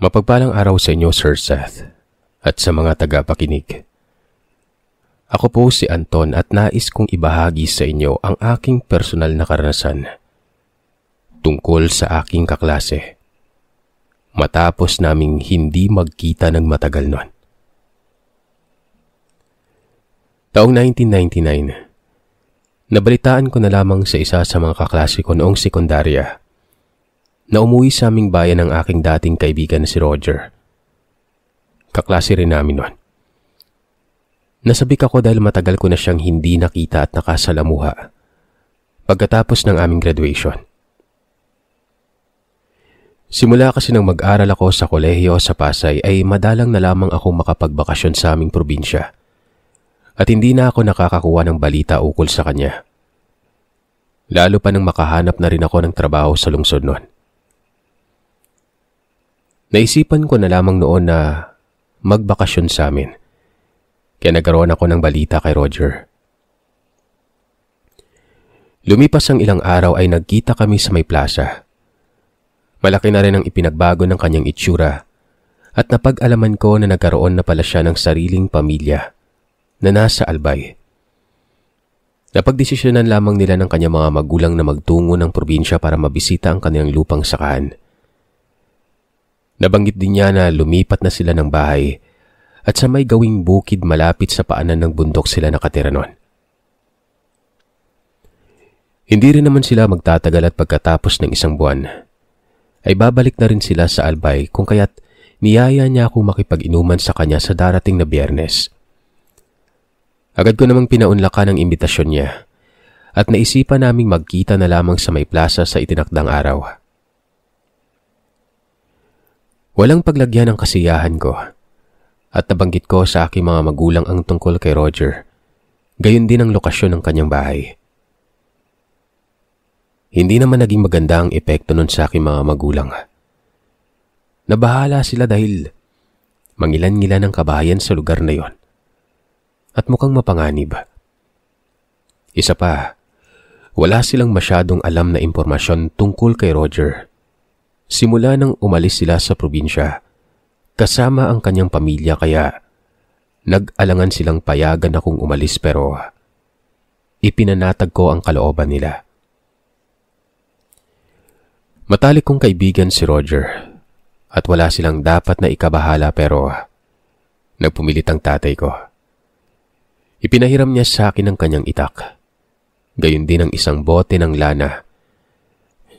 Mapagpalang araw sa inyo, Sir Seth, at sa mga tagapakinig. Ako po si Anton at nais kong ibahagi sa inyo ang aking personal na karanasan tungkol sa aking kaklase matapos naming hindi magkita ng matagal noon. Taong 1999, nabalitaan ko na lamang sa isa sa mga kaklase ko noong sekundarya na umuwi sa aming bayan ng aking dating kaibigan na si Roger. Kaklase rin namin noon. Nasabik ako dahil matagal ko na siyang hindi nakita at nakasalamuha pagkatapos ng aming graduation. Simula kasi nang mag-aral ako sa kolehiyo sa Pasay ay madalang na lamang akong makapagbakasyon sa aming probinsya at hindi na ako nakakakuha ng balita ukol sa kanya. Lalo pa nang makahanap na rin ako ng trabaho sa lungsod noon. Naisipan ko na lamang noon na magbakasyon sa amin, kaya nagkaroon ako ng balita kay Roger. Lumipas ang ilang araw ay nagkita kami sa may plaza. Malaki na rin ang ipinagbago ng kanyang itsura at napag-alaman ko na nagkaroon na pala siya ng sariling pamilya na nasa Albay. Napagdesisyonan lamang nila ng kanyang mga magulang na magtungo ng probinsya para mabisita ang kanilang lupang sakahan. Nabanggit din niya na lumipat na sila ng bahay at sa may gawing bukid malapit sa paanan ng bundok sila nakatira noon. Hindi rin naman sila magtatagal at pagkatapos ng isang buwan ay babalik na rin sila sa Albay kung kaya't niyaya niya akong makipag-inuman sa kanya sa darating na Biyernes. Agad ko namang pinaunlakan ang imbitasyon niya at naisipan naming magkita na lamang sa may plaza sa itinakdang araw. Walang paglagyan ng kasiyahan ko at nabanggit ko sa aking mga magulang ang tungkol kay Roger, gayon din ang lokasyon ng kanyang bahay. Hindi naman naging maganda ang epekto nun sa aking mga magulang. Nabahala sila dahil mangilan-ngilan ang kabahayan sa lugar na yon at mukhang mapanganib. Isa pa, wala silang masyadong alam na impormasyon tungkol kay Roger. Simula nang umalis sila sa probinsya, kasama ang kanyang pamilya kaya nag-alangan silang payagan akong umalis pero ipinanatag ko ang kalooban nila. Matalik kong kaibigan si Roger at wala silang dapat na ikabahala pero nagpumilit ang tatay ko. Ipinahiram niya sa akin ang kanyang itak, gayon din ang isang bote ng lana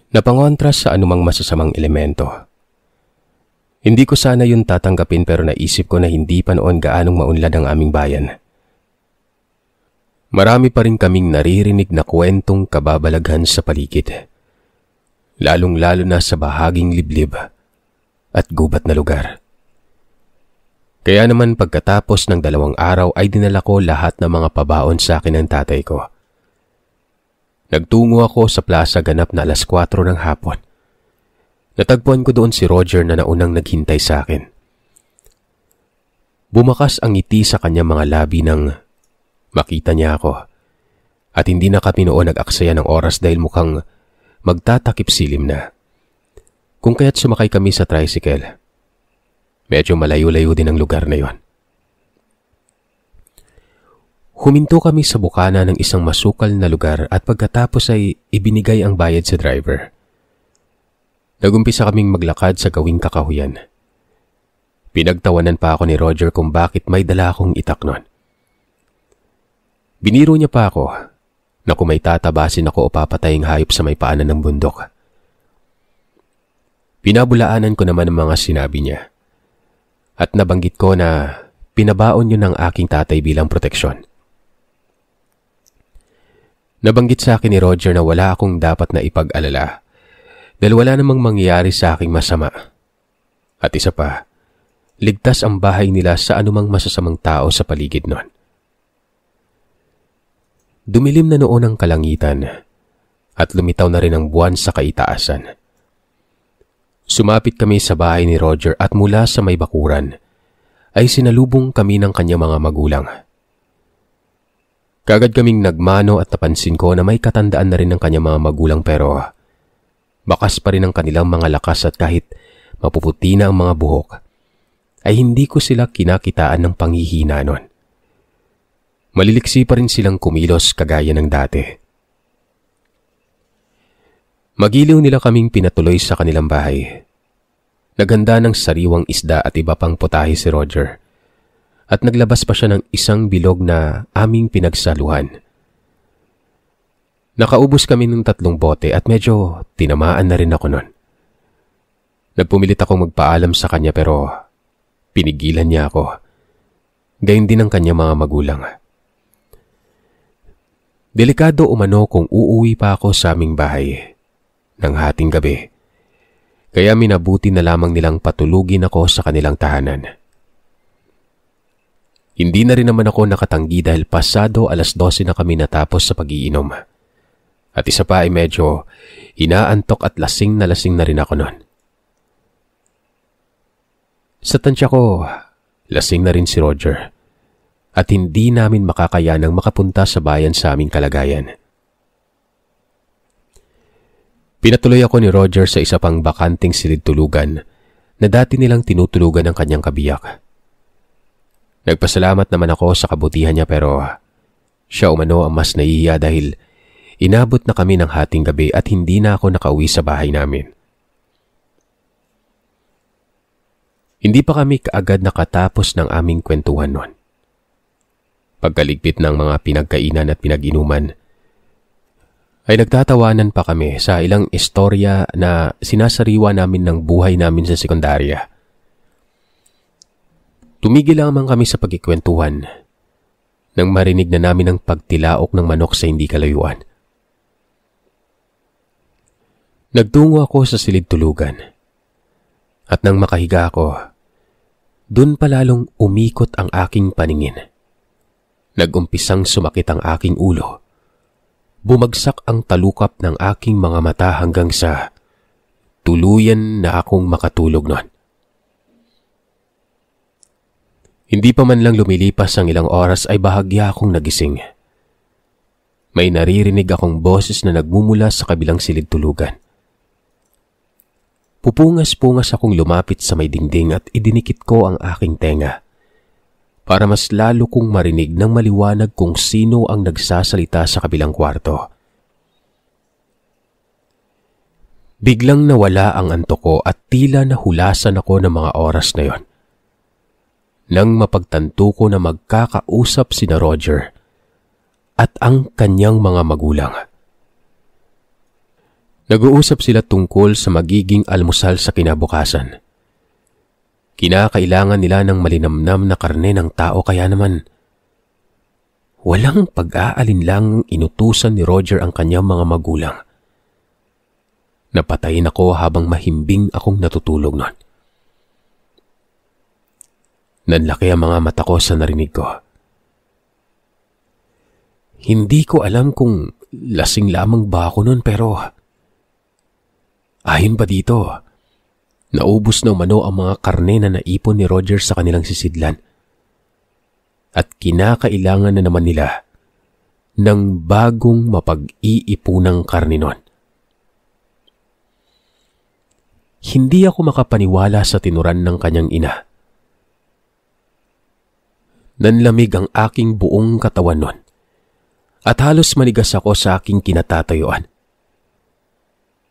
na pangontras sa anumang masasamang elemento. Hindi ko sana yun tatanggapin pero naisip ko na hindi pa noon gaanong maunlad ang aming bayan. Marami pa rin kaming naririnig na kwentong kababalaghan sa paligid, lalong-lalo na sa bahaging liblib at gubat na lugar. Kaya naman pagkatapos ng 2 araw ay dinala ko lahat ng mga pabaon sa akin ng tatay ko. Nagtungo ako sa plaza ganap na 4:00 ng hapon. Natagpuan ko doon si Roger na naunang naghintay sa akin. Bumakas ang ngiti sa kanyang mga labi nang makita niya ako at hindi na kami noon nag-aksaya ng oras dahil mukhang magtatakip silim na. Kung kaya't sumakay kami sa tricycle. Medyo malayo-layo din ang lugar na yon. Huminto kami sa bukana ng isang masukal na lugar at pagkatapos ay ibinigay ang bayad sa driver. Nagumpisa kaming maglakad sa gawing kakahuyan. Pinagtawanan pa ako ni Roger kung bakit may dala akong itak nun. Biniro niya pa ako na kung may tatabasin ako o papataying hayop sa may paanan ng bundok. Pinabulaanan ko naman ang mga sinabi niya at nabanggit ko na pinabaon yun ng aking tatay bilang proteksyon. Nabanggit sa akin ni Roger na wala akong dapat na ipag-alala dahil wala namang mangyayari sa aking masama. At isa pa, ligtas ang bahay nila sa anumang masasamang tao sa paligid nun. Dumilim na noon ang kalangitan at lumitaw na rin ang buwan sa kaitaasan. Sumapit kami sa bahay ni Roger at mula sa may bakuran ay sinalubong kami ng kanyang mga magulang. Kagad kaming nagmano at napansin ko na may katandaan na rin ng kanyang mga magulang pero bakas pa rin ang kanilang mga lakas at kahit mapuputi na ang mga buhok, ay hindi ko sila kinakitaan ng panghihina nun. Maliliksi pa rin silang kumilos kagaya ng dati. Magiliw nila kaming pinatuloy sa kanilang bahay. Naghanda ng sariwang isda at iba pang putahe si Roger. At naglabas pa siya ng isang bilog na aming pinagsaluhan. Nakaubos kami ng 3 bote at medyo tinamaan na rin ako nun. Nagpumilit akong magpaalam sa kanya pero pinigilan niya ako. Gayon din ang kanyang mga magulang. Delikado umano kung uuwi pa ako sa aming bahay ng hating gabi. Kaya minabuti na lamang nilang patulugin ako sa kanilang tahanan. Hindi na rin naman ako nakatanggi dahil pasado 12:00 na kami natapos sa pag-iinom. At isa pa ay medyo inaantok at lasing na rin ako noon. Sa tansya ko, lasing na rin si Roger at hindi namin makakayanang makapunta sa bayan sa aming kalagayan. Pinatuloy ako ni Roger sa isa pang bakanting silid-tulugan na dati nilang tinutulugan ng kanyang kabiyak. Nagpasalamat naman ako sa kabutihan niya pero siya umano ang mas nahihiya dahil inabot na kami ng hating gabi at hindi na ako nakauwi sa bahay namin. Hindi pa kami kaagad nakatapos ng aming kwentuhan noon. Pagkaligpit ng mga pinagkainan at pinag-inuman, ay nagtatawanan pa kami sa ilang istorya na sinasariwa namin ng buhay namin sa sekundarya. Tumigil lamang kami sa pagkikwentuhan nang marinig na namin ang pagtilaok ng manok sa hindi kalayuan. Nagtungo ako sa silid-tulugan at nang makahiga ako, dun pa lalong umikot ang aking paningin. Nagumpisang sumakit ang aking ulo. Bumagsak ang talukap ng aking mga mata hanggang sa tuluyan na akong makatulog nun. Hindi pa man lang lumilipas ang ilang oras ay bahagya akong nagising. May naririnig akong boses na nagmumula sa kabilang silid-tulugan. Pupungas-pungas akong lumapit sa may dingding at idinikit ko ang aking tenga para mas lalo kong marinig ng maliwanag kung sino ang nagsasalita sa kabilang kwarto. Biglang nawala ang antok ko at tila nahulasan ako ng mga oras na yon. Nang mapagtanto ko na magkakausap sina Roger at ang kanyang mga magulang. Nag-uusap sila tungkol sa magiging almusal sa kinabukasan. Kinakailangan nila ng malinamnam na karne ng tao kaya naman walang pag-aalinlang inutusan ni Roger ang kanyang mga magulang. Napatayin ako habang mahimbing akong natutulog nun. Nanlaki ang mga mata ko sa narinig ko. Hindi ko alam kung lasing lamang ba ako nun pero ayon pa dito, naubos na umano ang mga karne na naipon ni Roger sa kanilang sisidlan. At kinakailangan na naman nila ng bagong mapag-iipunang karne nun. Hindi ako makapaniwala sa tinuran ng kanyang ina. Nanlamig ang aking buong katawan nun at halos manigas ako sa aking kinatatayuan.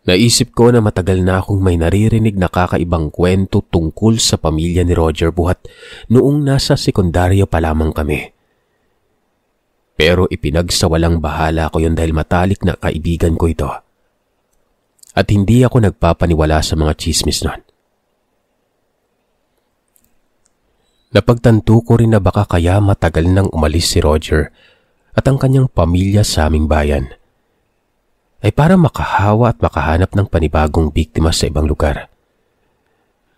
Naisip ko na matagal na akong may naririnig na kakaibang kwento tungkol sa pamilya ni Roger buhat noong nasa sekundarya pa lamang kami. Pero ipinagsawalang bahala ko yun dahil matalik na kaibigan ko ito. At hindi ako nagpapaniwala sa mga chismis nun. Napagtanto ko rin na baka kaya matagal nang umalis si Roger at ang kanyang pamilya sa aming bayan ay para makahawa at makahanap ng panibagong biktima sa ibang lugar.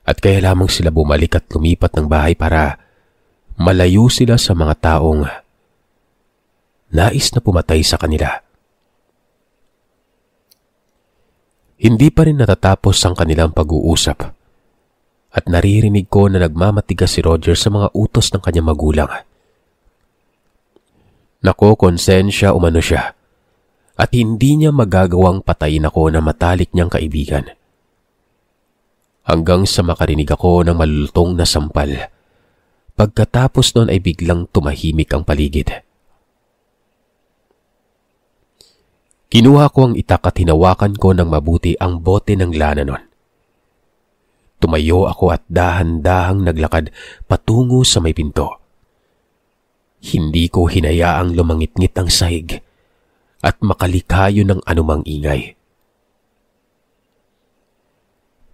At kaya lamang sila bumalik at lumipat ng bahay para malayo sila sa mga taong nais na pumatay sa kanila. Hindi pa rin natatapos ang kanilang pag-uusap at naririnig ko na nagmamatigas si Roger sa mga utos ng kanyang magulang. Nakokonsensya umano siya at hindi niya magagawang patayin ako na matalik niyang kaibigan. hanggang sa makarinig ako ng malulutong na sampal. Pagkatapos nun ay biglang tumahimik ang paligid. Kinuha ko ang itak at hinawakan ko ng mabuti ang bote ng lana nun. Tumayo ako at dahan-dahang naglakad patungo sa may pinto. Hindi ko hinayaang lumangit-ngit ang sahig at makalikhayo ng anumang ingay.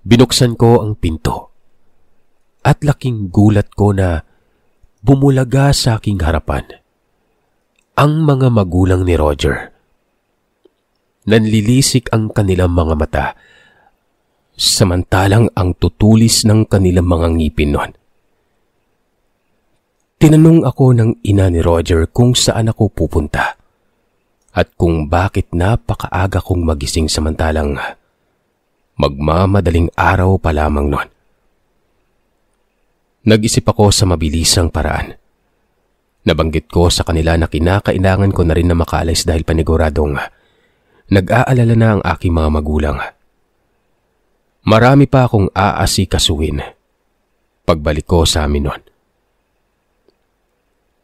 Binuksan ko ang pinto at laking gulat ko na bumulaga sa aking harapan ang mga magulang ni Roger. Nanlilisik ang kanilang mga mata, samantalang ang tutulis ng kanilang mga ngipin noon. Tinanong ako ng ina ni Roger kung saan ako pupunta at kung bakit napakaaga kong magising samantalang magmamadaling araw pa lamang noon. Nag-isip ako sa mabilisang paraan. Nabanggit ko sa kanila na kinakailangan ko na rin na makaalis dahil paniguradong nag-aalala na ang aking mga magulang. Marami pa akong aasikasuhin pagbalik ko sa amin noon.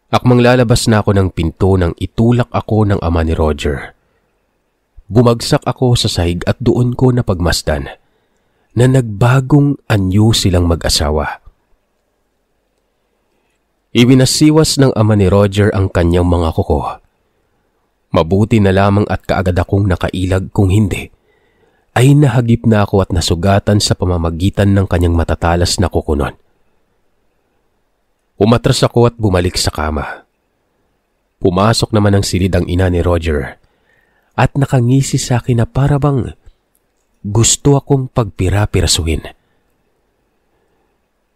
Akmang lalabas na ako ng pinto nang itulak ako ng ama ni Roger. Bumagsak ako sa sahig at doon ko napagmasdan na nagbagong anyo silang mag-asawa. Iwinasiwas ng ama ni Roger ang kanyang mga kuko. Mabuti na lamang at kaagad akong nakailag, kung hindi ay nahagip na ako at nasugatan sa pamamagitan ng kanyang matatalas na kuko nun. Umatras ako at bumalik sa kama. Pumasok naman ang silid ang ina ni Roger at nakangisi sa akin na parabang gusto akong pagpira-pirasuhin.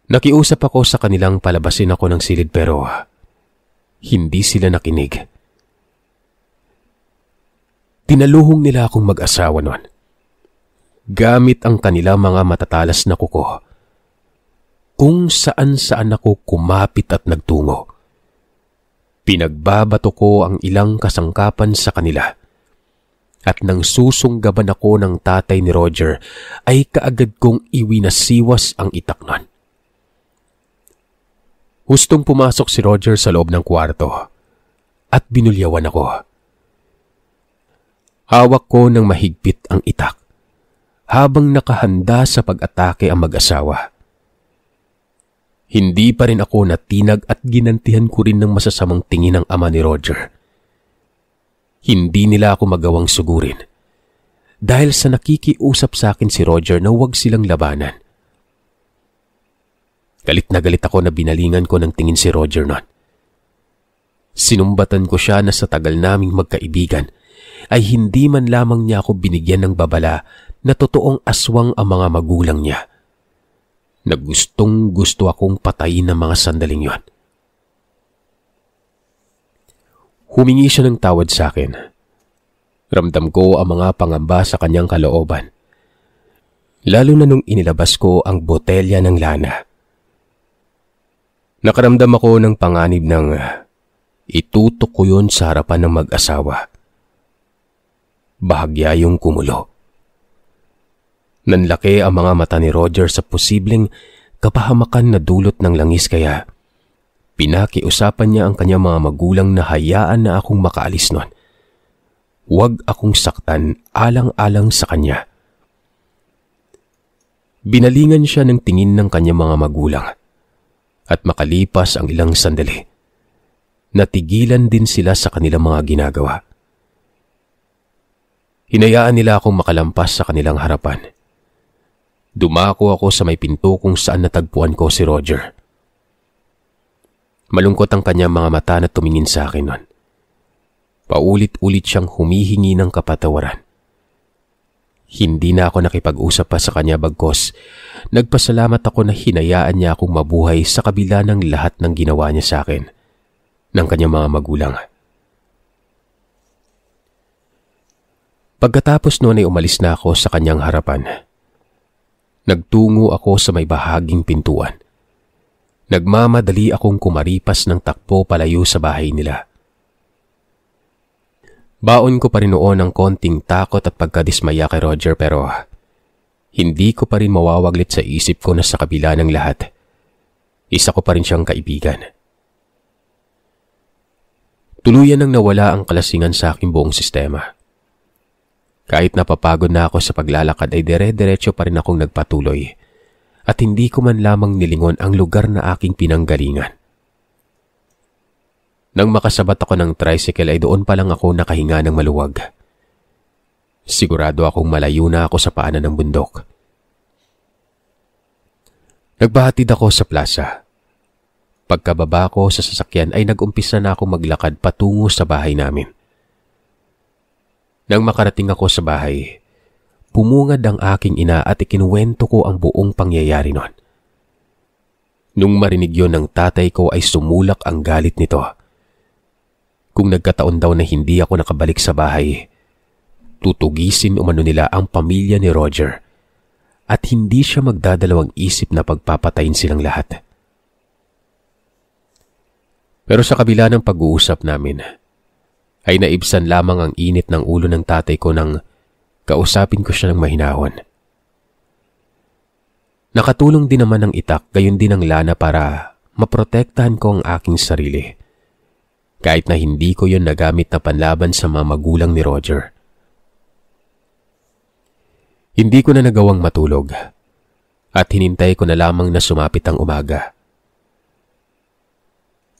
Nakiusap ako sa kanilang palabasin ako ng silid pero hindi sila nakinig. Tinaluhong nila akong mag-asawa noon. Gamit ang kanilang mga matatalas na kuko, kung saan-saan ako kumapit at nagtungo. Pinagbabato ko ang ilang kasangkapan sa kanila. At nang susunggaban ako ng tatay ni Roger, ay kaagad kong iwinasiwas ang itak nun. Hustong pumasok si Roger sa loob ng kwarto at binulyawan ako. Hawak ko ng mahigpit ang itak habang nakahanda sa pag-atake ang mag-asawa. Hindi pa rin ako natinag at ginantihan ko rin ng masasamang tingin ng ama ni Roger. Hindi nila ako magawang sugurin dahil sa nakikiusap sa akin si Roger na huwag silang labanan. Galit na galit ako na binalingan ko ng tingin si Roger noon. Sinumbatan ko siya na sa tagal naming magkaibigan ay hindi man lamang niya ako binigyan ng babala na totoong aswang ang mga magulang niya, na gustong gusto akong patayin ng mga sandaling yon. Humingi siya ng tawad sa akin. Ramdam ko ang mga pangamba sa kanyang kalooban, lalo na nung inilabas ko ang botelya ng lana. Nakaramdam ako ng panganib ng itutok ko yun sa harapan ng mag-asawa. Bahagya yung kumulo. Nanlaki ang mga mata ni Roger sa posibleng kapahamakan na dulot ng langis kaya pinakiusapan niya ang kanyang mga magulang na hayaan na akong makaalis nun. Huwag akong saktan alang-alang sa kanya. Binalingan siya ng tingin ng kanyang mga magulang at makalipas ang ilang sandali, natigilan din sila sa kanilang mga ginagawa. Hinayaan nila akong makalampas sa kanilang harapan. Dumako ako sa may pinto kung saan natagpuan ko si Roger. Malungkot ang kanyang mga mata na tumingin sa akin nun. Paulit-ulit siyang humihingi ng kapatawaran. Hindi na ako nakipag-usap pa sa kanya bagkos nagpasalamat ako na hinayaan niya akong mabuhay sa kabila ng lahat ng ginawa niya sa akin ng kanyang mga magulang. Pagkatapos noon ay umalis na ako sa kanyang harapan. Nagtungo ako sa may bahaging pintuan. Nagmamadali akong kumaripas ng takbo palayo sa bahay nila. Baon ko pa rin noon ng konting takot at pagkadismaya kay Roger pero hindi ko pa rin mawawaglit sa isip ko na sa kabila ng lahat, isa ko pa rin siyang kaibigan. Tuluyan nang nawala ang kalasingan sa aking buong sistema. Kahit napapagod na ako sa paglalakad ay dire-diretso pa rin akong nagpatuloy at hindi ko man lamang nilingon ang lugar na aking pinanggalingan. Nang makasabat ako ng tricycle ay doon pa lang ako nakahinga ng maluwag. Sigurado akong malayo na ako sa paanan ng bundok. Nagbahatid ako sa plaza. Pagkababa ko sa sasakyan ay nag-umpisa na akong maglakad patungo sa bahay namin. Nang makarating ako sa bahay, pumungad ang aking ina at ikinuwento ko ang buong pangyayari noon. Nung marinig yon ng tatay ko ay sumulak ang galit nito. Kung nagkataon daw na hindi ako nakabalik sa bahay, tutugisin umano nila ang pamilya ni Roger at hindi siya magdadalawang isip na pagpapatayin silang lahat. Pero sa kabila ng pag-uusap namin, ay naibsan lamang ang init ng ulo ng tatay ko nang kausapin ko siya ng mahinahon. Nakatulong din naman ng itak, gayon din ang lana para maprotektahan ko ang aking sarili. Kahit na hindi ko yon nagamit na panlaban sa mga magulang ni Roger. Hindi ko na nagawang matulog at hinintay ko na lamang na sumapit ang umaga.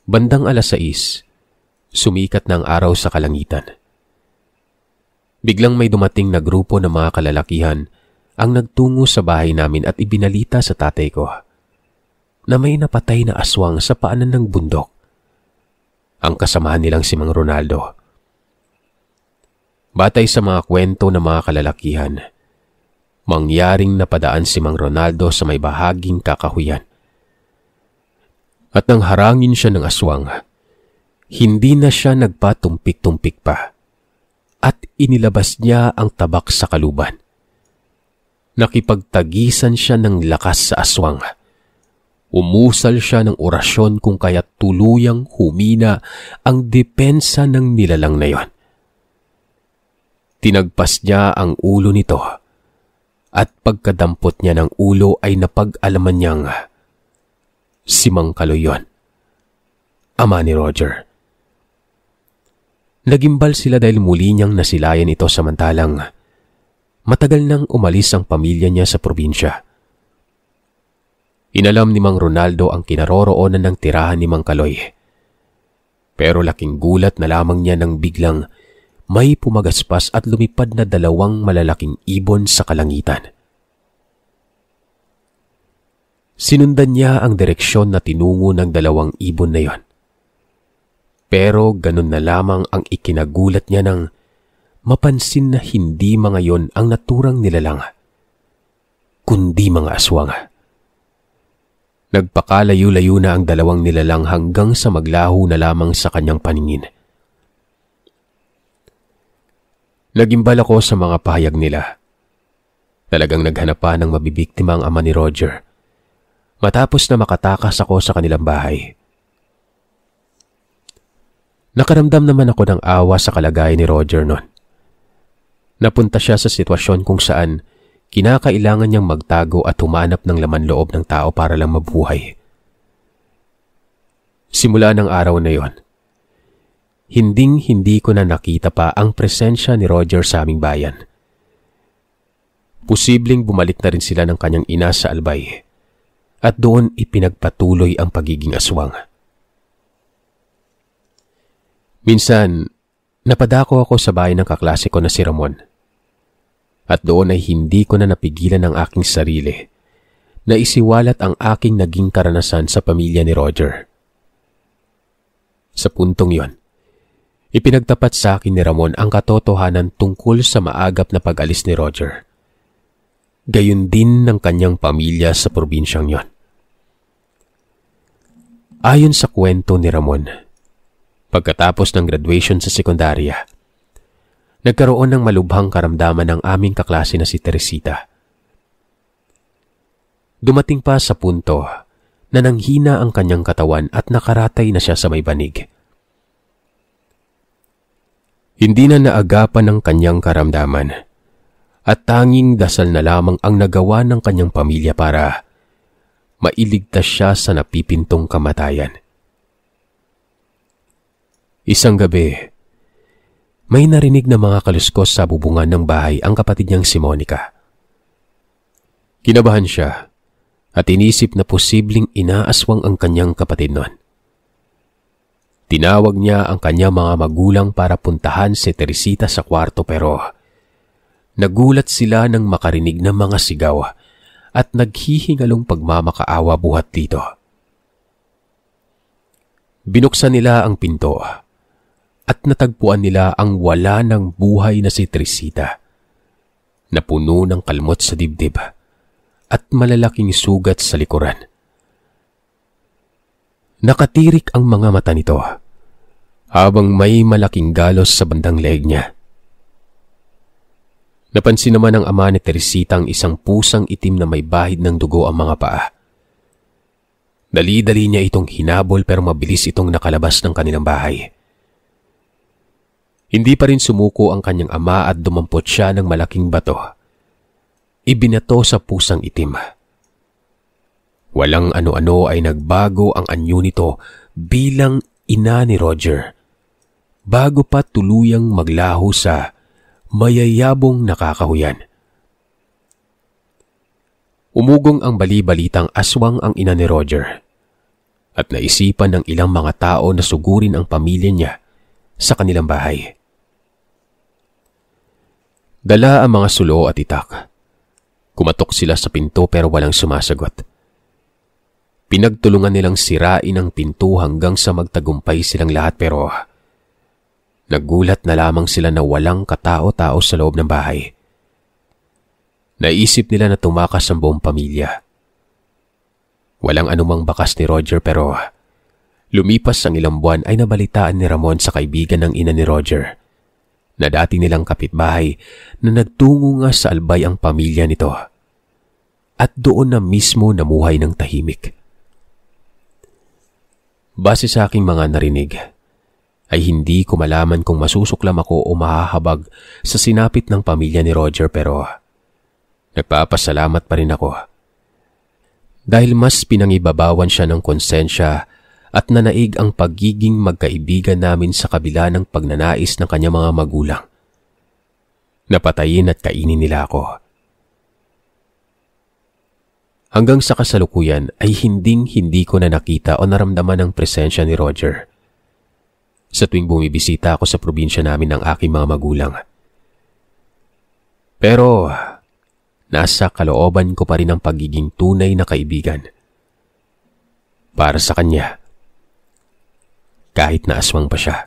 Bandang 6:00, sumikat ng araw sa kalangitan. Biglang may dumating na grupo ng mga kalalakihan ang nagtungo sa bahay namin at ibinalita sa tatay ko na may napatay na aswang sa paanan ng bundok. Ang kasamahan nilang si Mang Ronaldo. Batay sa mga kwento ng mga kalalakihan, mangyaring napadaan si Mang Ronaldo sa may bahaging kakahuyan. At nang harangin siya ng aswang, hindi na siya nagpatumpik-tumpik pa at inilabas niya ang tabak sa kaluban. Nakipagtagisan siya ng lakas sa aswang. Umusal siya ng orasyon kung kaya't tuluyang humina ang depensa ng nilalang na yon. Tinagpas niya ang ulo nito at pagkadampot niya ng ulo ay napag-alaman niyang si Mang Kaloy yon, ama ni Roger. Nagimbal sila dahil muli niyang nasilayan ito samantalang matagal nang umalis ang pamilya niya sa probinsya. Inalam ni Mang Ronaldo ang kinaroroonan ng tirahan ni Mang Kaloy. Pero laking gulat na lamang niya nang biglang may pumagaspas at lumipad na 2 malalaking ibon sa kalangitan. Sinundan niya ang direksyon na tinungo ng 2 ibon na yon. Pero ganun na lamang ang ikinagulat niya nang mapansin na hindi mga yon ang naturang nilalang, kundi mga aswang. Nagpakalayo-layo na ang 2 nilalang hanggang sa maglaho na lamang sa kanyang paningin. Nagimbal ako sa mga pahayag nila. Talagang naghanap pa ng mabibiktima ang ama ni Roger matapos na makatakas ako sa kanilang bahay. Nakaramdam naman ako ng awa sa kalagayan ni Roger noon. Napunta siya sa sitwasyon kung saan kinakailangan niyang magtago at humanap ng laman loob ng tao para lang mabuhay. Simula ng araw na yon, hinding-hindi ko na nakita pa ang presensya ni Roger sa aming bayan. Posibleng bumalik na rin sila ng kanyang ina sa Albay at doon ipinagpatuloy ang pagiging aswang. Minsan, napadako ako sa bahay ng kaklase ko na si Ramon. At doon ay hindi ko na napigilan ang aking sarili na isiwalat ang aking naging karanasan sa pamilya ni Roger. Sa puntong yon, ipinagtapat sa akin ni Ramon ang katotohanan tungkol sa maagap na pag-alis ni Roger. Gayon din ng kanyang pamilya sa probinsyang yon. Ayon sa kwento ni Ramon, pagkatapos ng graduation sa sekundarya, nagkaroon ng malubhang karamdaman ng aming kaklase na si Teresita. Dumating pa sa punto na nanghina ang kanyang katawan at nakaratay na siya sa may banig. Hindi na naagapan ng kanyang karamdaman at tanging dasal na lamang ang nagawa ng kanyang pamilya para mailigtas siya sa napipintong kamatayan. Isang gabi, may narinig na mga kaluskos sa bubungan ng bahay ang kapatid niyang si Monica. Kinabahan siya at inisip na posibleng inaaswang ang kanyang kapatid noon. Tinawag niya ang kanyang mga magulang para puntahan si Teresita sa kwarto pero nagulat sila nang makarinig ng mga sigaw at naghihingalong pagmamakaawa buhat dito. Binuksan nila ang pinto at natagpuan nila ang wala ng buhay na si Teresita, na puno ng kalmot sa dibdib at malalaking sugat sa likuran. Nakatirik ang mga mata nito habang may malaking galos sa bandang leeg niya. Napansin naman ng ama ni Teresita ang isang pusang itim na may bahid ng dugo ang mga paa. Dali-dali niya itong hinabol pero mabilis itong nakalabas ng kanilang bahay. Hindi pa rin sumuko ang kanyang ama at dumampot siya ng malaking bato. Ibinato sa pusang itim. Walang ano-ano ay nagbago ang anyo nito bilang ina ni Roger, bago pa tuluyang maglaho sa mayayabong nakakahuyan. Umugong ang bali-balitang aswang ang ina ni Roger at naisipan ng ilang mga tao na sugurin ang pamilya niya sa kanilang bahay. Dala ang mga sulo at itak. Kumatok sila sa pinto pero walang sumasagot. Pinagtulungan nilang sirain ang pinto hanggang sa magtagumpay silang lahat pero nagulat na lamang sila na walang katao-tao sa loob ng bahay. Naisip nila na tumakas ang buong pamilya. Walang anumang bakas ni Roger pero lumipas ang ilang buwan ay nabalitaan ni Ramon sa kaibigan ng ina ni Roger na dati nilang kapitbahay na nagtungo nga sa albay ang pamilya nito at doon na mismo namuhay ng tahimik. Base sa aking mga narinig, ay hindi ko malaman kung masusuklam ako o mahahabag sa sinapit ng pamilya ni Roger pero nagpapasalamat pa rin ako. Dahil mas pinangibabawan siya ng konsensya at nanaig ang pagiging magkaibigan namin sa kabila ng pagnanais ng kanyang mga magulang. Napatayin at kainin nila ako. Hanggang sa kasalukuyan ay hindi ko na nakita o naramdaman ang presensya ni Roger sa tuwing bumibisita ako sa probinsya namin ng aking mga magulang. Pero nasa kalooban ko pa rin ang pagiging tunay na kaibigan para sa kanya kahit na aswang pa siya.